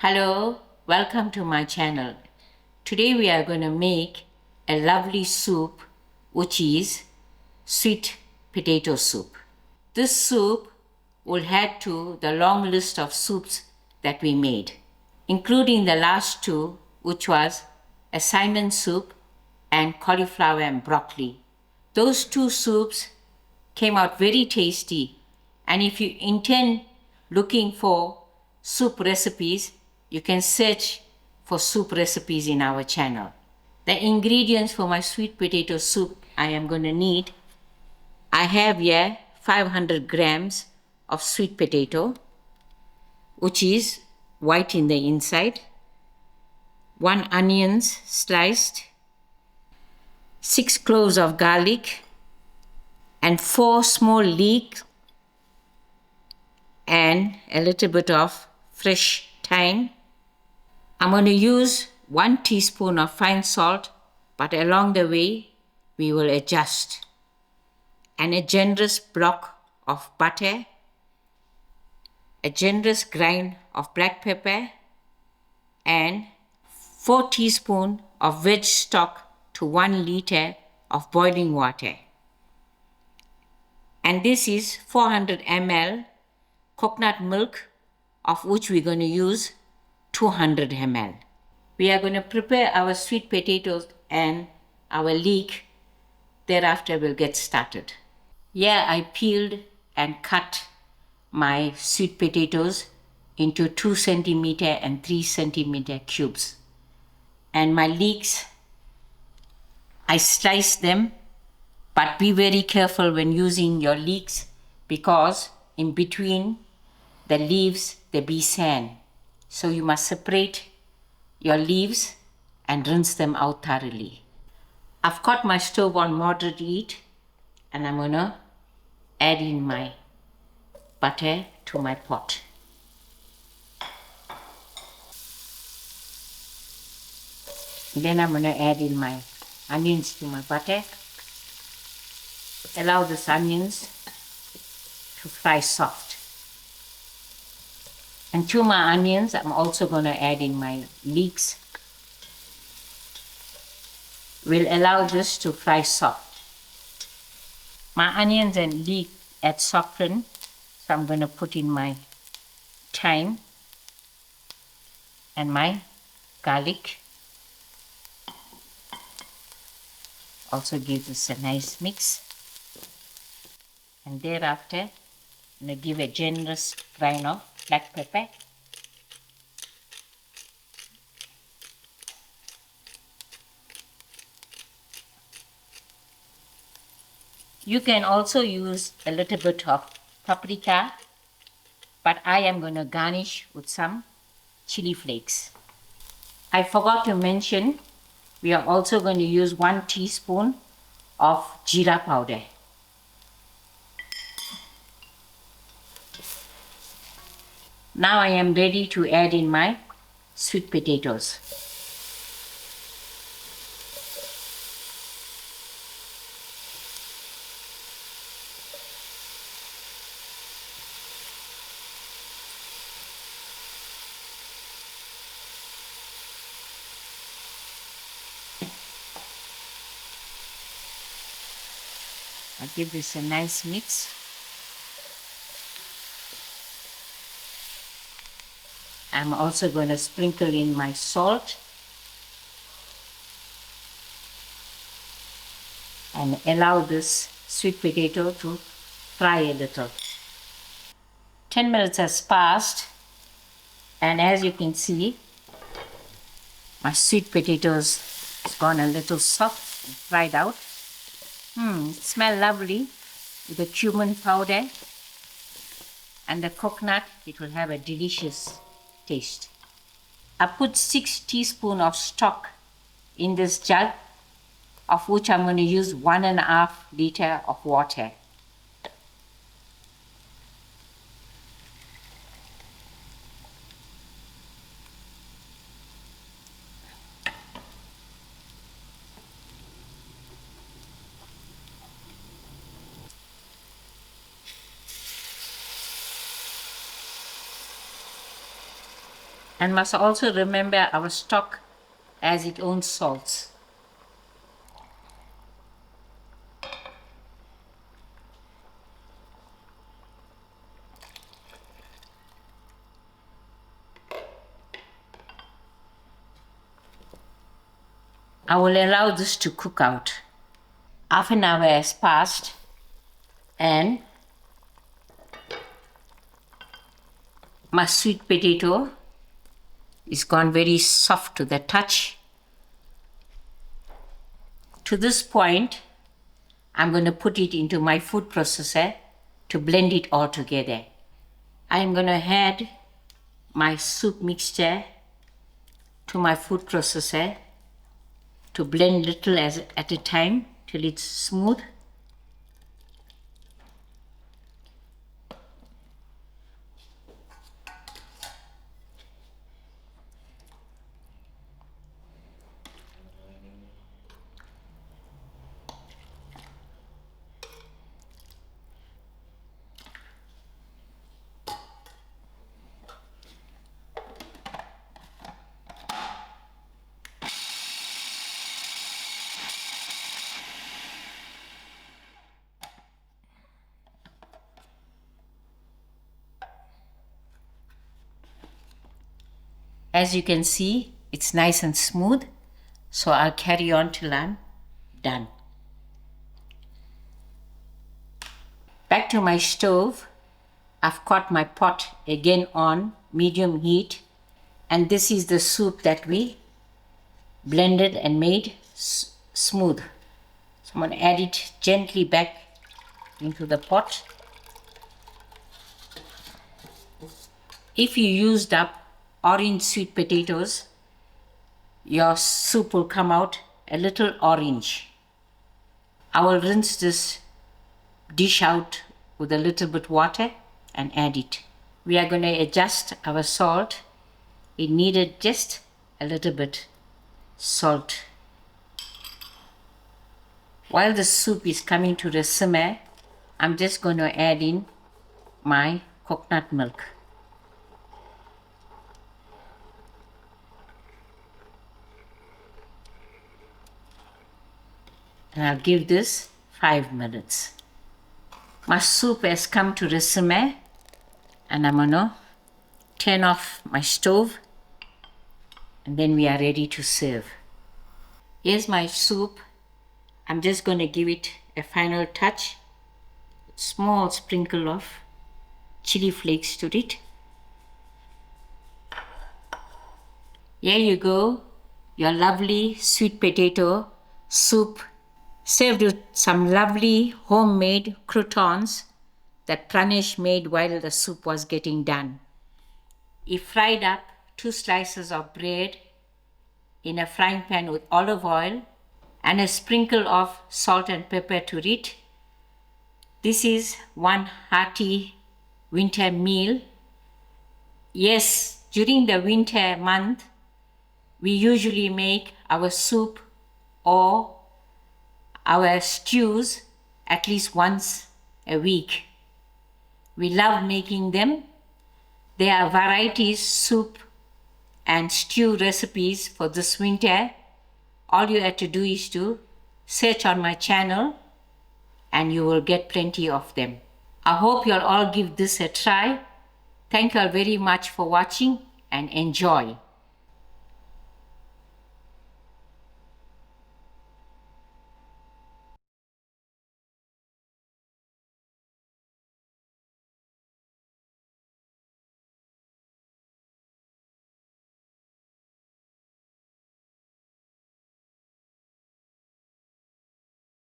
Hello, welcome to my channel. Today we are going to make a lovely soup which is sweet potato soup. This soup will add to the long list of soups that we made, including the last two, which was a salmon soup and cauliflower and broccoli. Those two soups came out very tasty, and if you intend looking for soup recipes, you can search for soup recipes in our channel. The ingredients for my sweet potato soup I am going to need, I have here 500 grams of sweet potato, which is white in the inside, 1 onion sliced, 6 cloves of garlic, and 4 small leeks, and a little bit of fresh thyme. I'm going to use 1 teaspoon of fine salt, but along the way we will adjust. And a generous block of butter, a generous grind of black pepper, and 4 teaspoons of veg stock to 1 liter of boiling water. And this is 400 ml coconut milk, of which we're going to use 200 ml. We are going to prepare our sweet potatoes and our leek. Thereafter we'll get started. Here I peeled and cut my sweet potatoes into 2 centimeter and 3 centimeter cubes. And my leeks, I sliced them, but be very careful when using your leeks because in between the leaves there be sand. So you must separate your leaves and rinse them out thoroughly. I've got my stove on moderate heat and I'm going to add in my butter to my pot. Then I'm going to add in my onions to my butter. Allow these onions to fry soft. And to my onions, I'm also going to add in my leeks. We'll allow this to fry soft. My onions and leek had softened, so I'm going to put in my thyme and my garlic. Also give this a nice mix. And thereafter, I'm going to give a generous grind of black pepper. You can also use a little bit of paprika, but I am going to garnish with some chili flakes. I forgot to mention, we are also going to use 1 teaspoon of jeera powder. Now I am ready to add in my sweet potatoes. I'll give this a nice mix. I'm also going to sprinkle in my salt and allow this sweet potato to fry a little. 10 minutes has passed, and as you can see, my sweet potatoes has gone a little soft and fried out. It smells lovely with the cumin powder and the coconut. It will have a delicious taste. I put 6 teaspoons of stock in this jug, of which I'm going to use 1.5 liter of water. And must also remember our stock has its own salts. I will allow this to cook out. Half an hour has passed and my sweet potato is gone very soft to the touch. To this point, I'm going to put it into my food processor to blend it all together. I'm going to add my soup mixture to my food processor to blend little at a time till it's smooth. As you can see, it's nice and smooth, so I'll carry on till I'm done. Back to my stove, I've got my pot again on medium heat, and this is the soup that we blended and made smooth. So I'm going to add it gently back into the pot. If you used up orange sweet potatoes, your soup will come out a little orange. I will rinse this dish out with a little bit water and add it. We are going to adjust our salt. It needed just a little bit salt. While the soup is coming to the simmer, I'm just going to add in my coconut milk. And I'll give this 5 minutes. My soup has come to the simmer, and I'm gonna turn off my stove, and then we are ready to serve. Here's my soup. I'm just gonna give it a final touch. Small sprinkle of chili flakes to it. Here you go, your lovely sweet potato soup, served with some lovely homemade croutons that Pranish made while the soup was getting done. He fried up 2 slices of bread in a frying pan with olive oil and a sprinkle of salt and pepper to it. This is one hearty winter meal. Yes, during the winter month, we usually make our soup or our stews at least once a week. We love making them. There are varieties, soup and stew recipes for this winter. All you have to do is to search on my channel and you will get plenty of them. I hope you'll all give this a try. Thank you all very much for watching and enjoy.